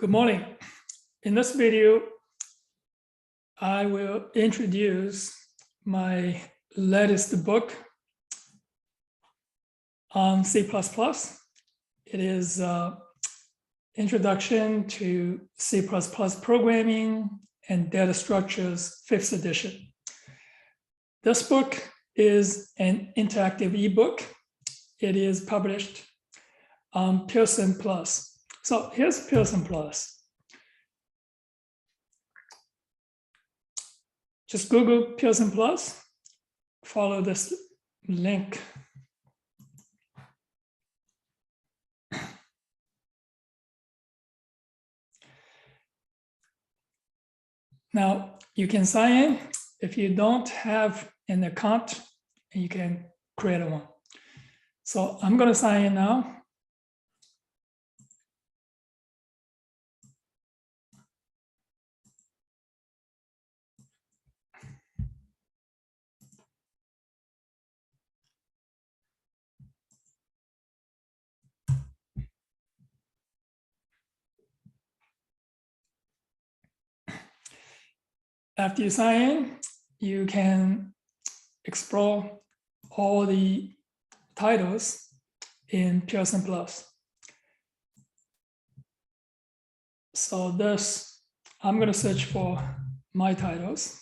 Good morning. In this video, I will introduce my latest book on C++. It is Introduction to C++ Programming and Data Structures, 5th edition. This book is an interactive ebook. It is published on Pearson+. So here's Pearson+. Just Google Pearson+, follow this link. Now, you can sign in. If you don't have an account, you can create one. So I'm going to sign in now. After you sign in, you can explore all the titles in Pearson+. So I'm going to search for my titles.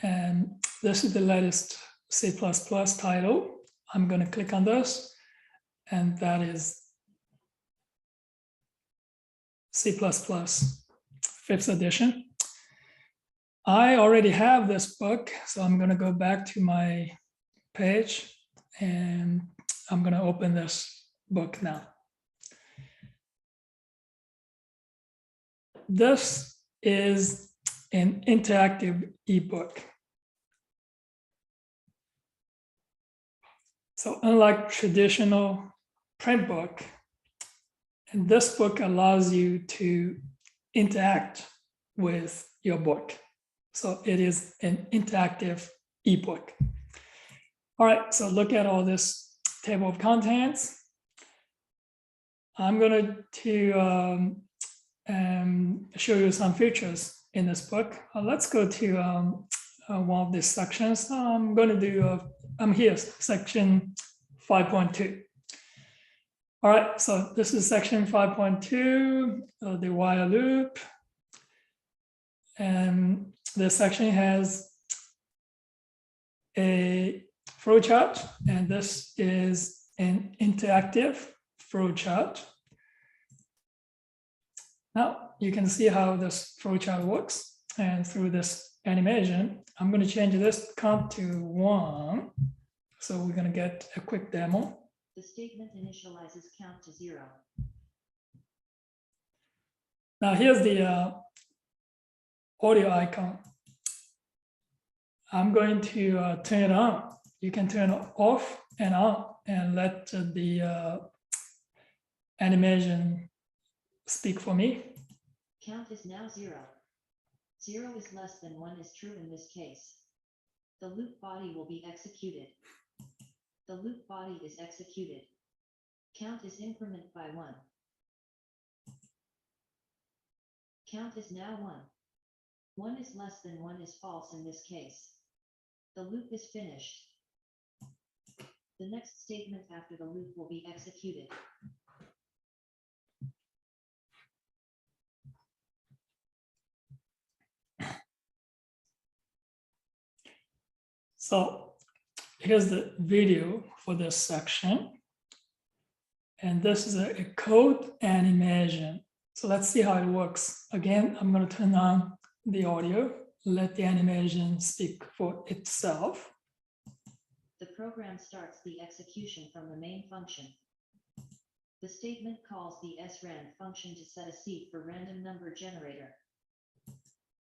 And this is the latest C++ title. I'm going to click on this, and that is C++, 5th edition. I already have this book, so I'm going to go back to my page and I'm going to open this book now. This is an interactive ebook. So unlike traditional print book, and this book allows you to interact with your book. So it is an interactive ebook. All right, so look at all this table of contents. I'm going to show you some features in this book. Let's go to one of these sections. I'm going to do, I'm here, section 5.2. All right, so this is section 5.2, the while loop. And this section has a flowchart, and this is an interactive flowchart. Now you can see how this flowchart works, and through this animation, I'm going to change this count to 1. So we're going to get a quick demo. The statement initializes count to 0. Now here's the audio icon. I'm going to turn it on. You can turn it off and on and let the animation speak for me. Count is now 0. 0 is less than 1 is true in this case. The loop body will be executed. The loop body is executed. Count is increment by 1. Count is now 1. 1 is less than 1 is false in this case. The loop is finished. The next statement after the loop will be executed. So here's the video for this section. And this is a code animation. So let's see how it works. Again, I'm going to turn on the audio, let the animation speak for itself. The program starts the execution from the main function. The statement calls the srand function to set a seed for random number generator.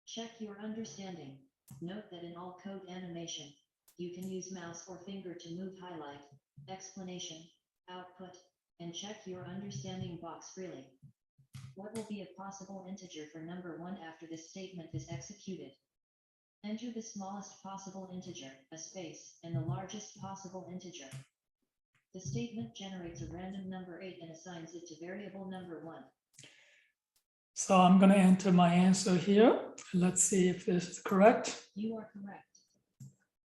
Check your understanding. Note that in all code animation, you can use mouse or finger to move highlight, explanation, output, and check your understanding box freely. What will be a possible integer for number 1 after this statement is executed? Enter the smallest possible integer, a space, and the largest possible integer. The statement generates a random number 8 and assigns it to variable number 1. So I'm going to enter my answer here. Let's see if this is correct. You are correct.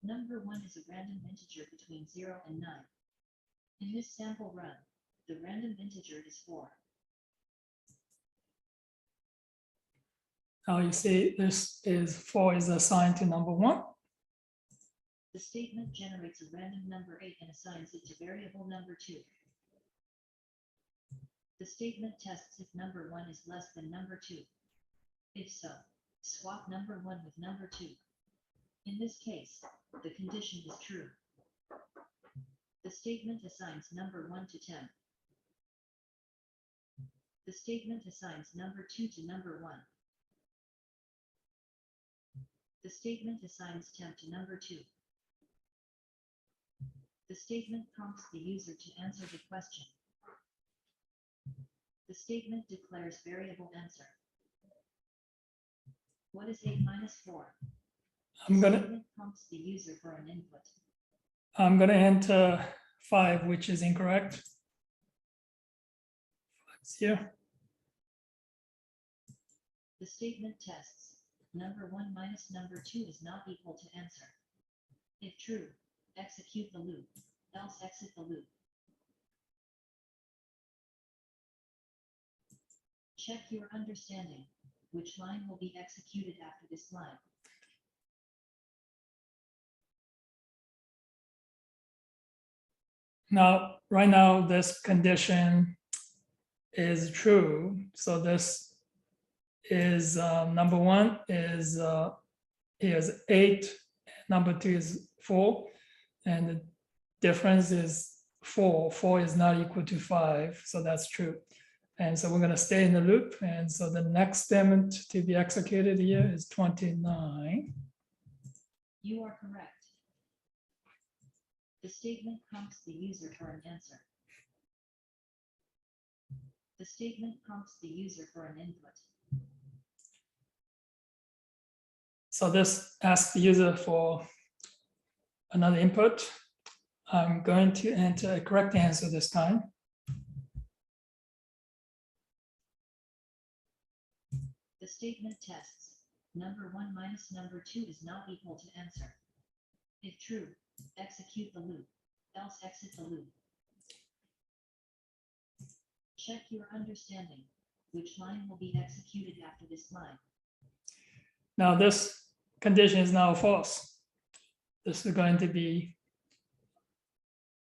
Number 1 is a random integer between 0 and 9. In this sample run, the random integer is 4. Now you see this is 4 is assigned to number 1. The statement generates a random number 8 and assigns it to variable number 2. The statement tests if number 1 is less than number 2. If so, swap number 1 with number 2. In this case, the condition is true. The statement assigns number 1 to temp. The statement assigns number 2 to number 1. The statement assigns temp to number 2. The statement prompts the user to answer the question. The statement declares variable answer. What is 8 minus 4? I'm gonna Statement prompts the user for an input. enter 5, which is incorrect. It's here. The statement tests number 1 minus number 2 is not equal to answer. If true, execute the loop, else exit the loop. Check your understanding. Which line will be executed after this line? Now, right now, this condition is true. So this is number 1 is here's 8, number 2 is 4, and the difference is 4. 4 is not equal to 5, so that's true. And so we're going to stay in the loop. And so the next statement to be executed here is 29. You are correct. The statement prompts the user for an answer. The statement prompts the user for an input. So this asks the user for another input. I'm going to enter a correct answer this time. The statement tests number 1 minus number 2 is not equal to answer. If true, execute the loop, else exit the loop. Check your understanding. Which line will be executed after this line? Now this condition is now false. This is going to be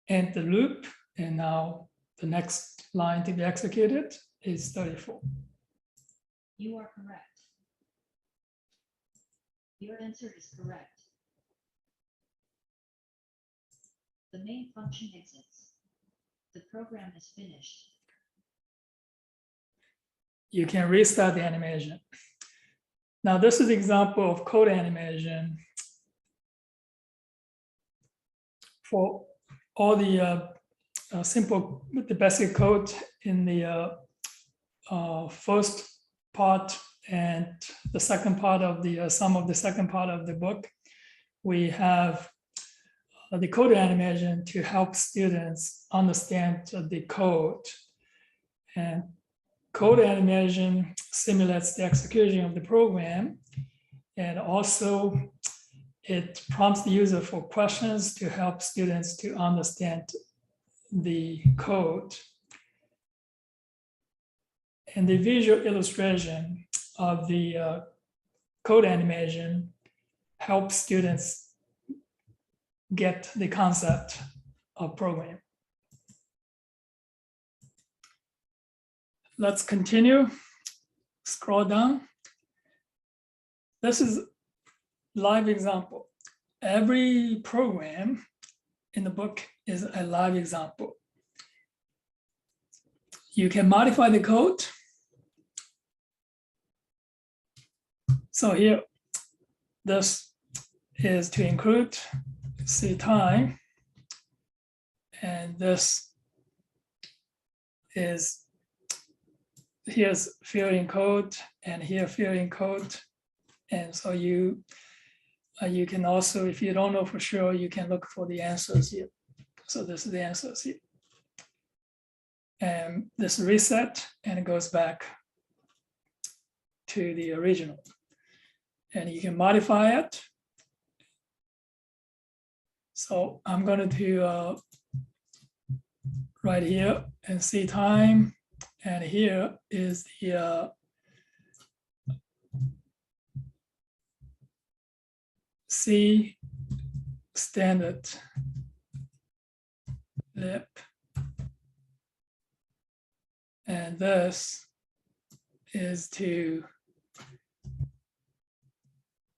end the loop, and now the next line to be executed is 34. You are correct. Your answer is correct. The main function exits. The program is finished. You can restart the animation. Now this is an example of code animation for all the the basic code in the first part and the second part of the some of the second part of the book. We have the code animation to help students understand the code. And code animation simulates the execution of the program, and also it prompts the user for questions to help students to understand the code. And the visual illustration of the code animation helps students get the concept of programming. Let's continue. Scroll down. This is live example. Every program in the book is a live example. You can modify the code. So here, this is to include C time, and this is here's fill in code, and here fill in code. And so you can also, if you don't know for sure, you can look for the answers here. So this is the answers here. And this reset, and it goes back to the original. And you can modify it. So I'm going to do right here and see time. And here is the C standard lib. And this is to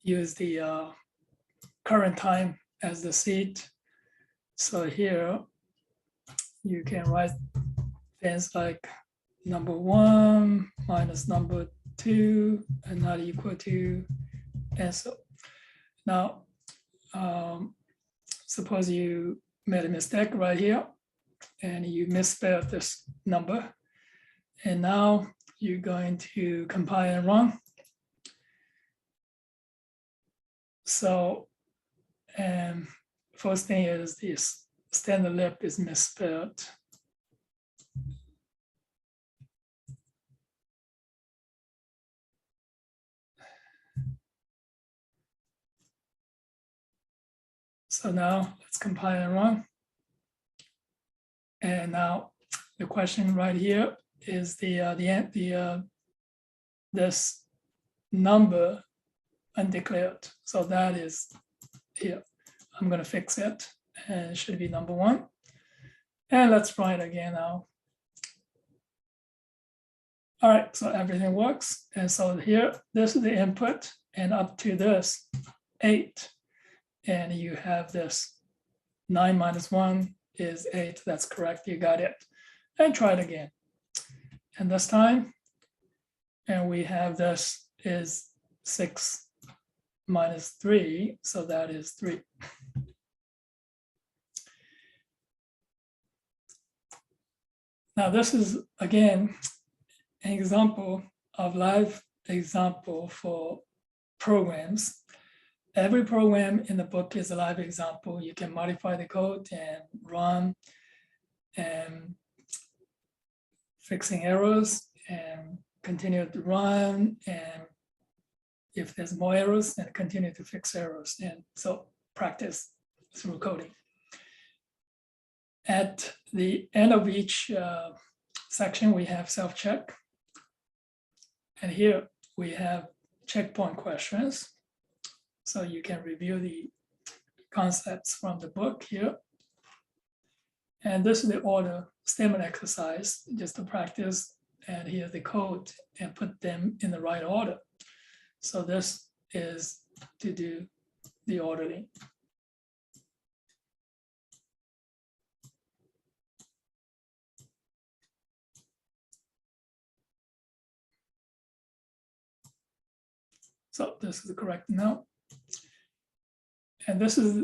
use the current time as the seed. So here you can write things like number 1 minus number 2 and not equal to, and so. Now, suppose you made a mistake right here and you misspelled this number. And now you're going to compile and run. So, first thing is this standard lib is misspelled. So now let's compile and run. And now the question right here is this number undeclared. So that is here. I'm going to fix it, and it should be number 1. And let's try it again now. All right, so everything works. And so here, this is the input, and up to this 8. And you have this 9 minus 1 is 8. That's correct. You got it. And try it again. And this time, and we have this is 6 minus 3. So that is 3. Now, this is, again, an example of live example for programs. Every program in the book is a live example. You can modify the code and run and fixing errors and continue to run. And if there's more errors, then continue to fix errors. And so practice through coding. At the end of each section, we have self-check. And here we have checkpoint questions. So you can review the concepts from the book here. And this is the order statement exercise, just to practice. And here's the code and put them in the right order. So this is to do the ordering. So this is the correct note. And this is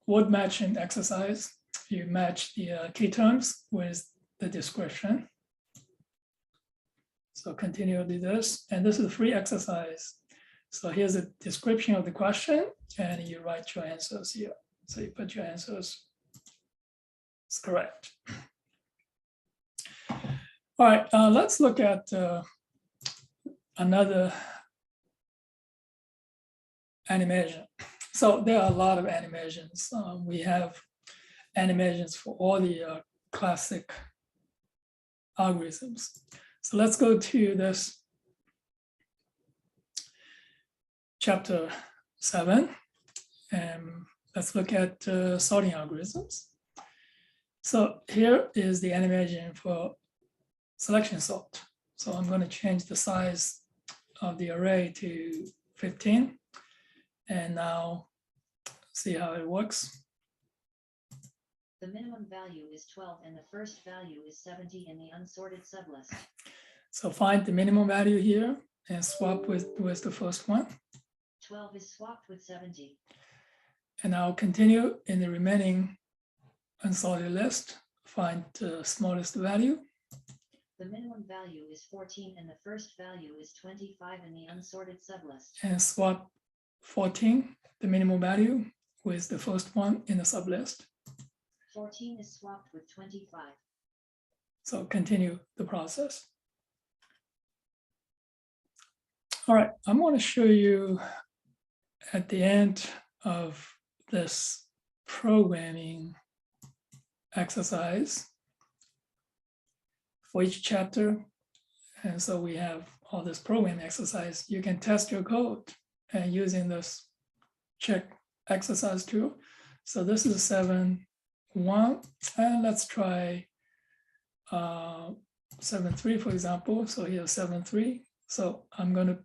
word matching exercise. You match the key terms with the description. So continue to do this. And this is a free exercise. So here's a description of the question, and you write your answers here. So you put your answers. It's correct. All right, let's look at another animation. So there are a lot of animations. We have animations for all the classic algorithms. So let's go to this chapter 7, and let's look at sorting algorithms. So here is the animation for selection sort. So I'm going to change the size of the array to 15. And now see how it works. The minimum value is 12 and the first value is 70 in the unsorted sublist. So find the minimum value here and swap with the first one. 12 is swapped with 70. And I'll continue in the remaining unsorted list, find the smallest value. The minimum value is 14 and the first value is 25 in the unsorted sublist. And swap 14, the minimum value, with the first one in the sublist. 14 is swapped with 25. So continue the process. All right, I'm going to show you at the end of this programming exercise for each chapter. And so we have all this program exercise. You can test your code and using this check exercise tool. So this is 7.1, and let's try 7.3, for example. So here's 7.3. So I'm going to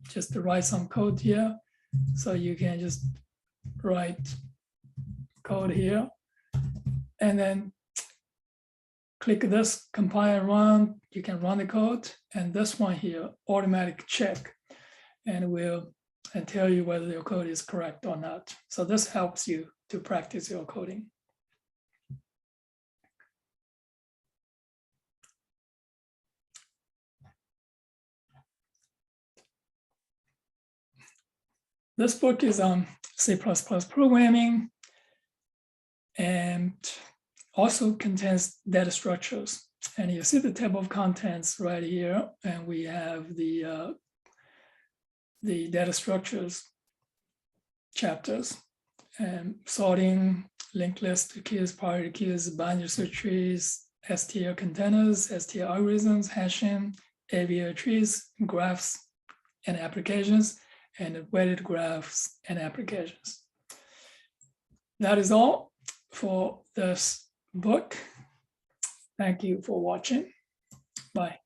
just write some code here. So you can just write code here and then click this, compile and run. You can run the code, and this one here, automatic check, and will tell you whether your code is correct or not. So this helps you to practice your coding. This book is on C++ programming and also contains data structures. And you see the table of contents right here, and we have the data structures chapters, and sorting, linked list keys, priority keys, binary search trees, STL containers, STL algorithms, hashing, AVL trees, graphs and applications, and weighted graphs and applications. That is all for this book. Thank you for watching. Bye.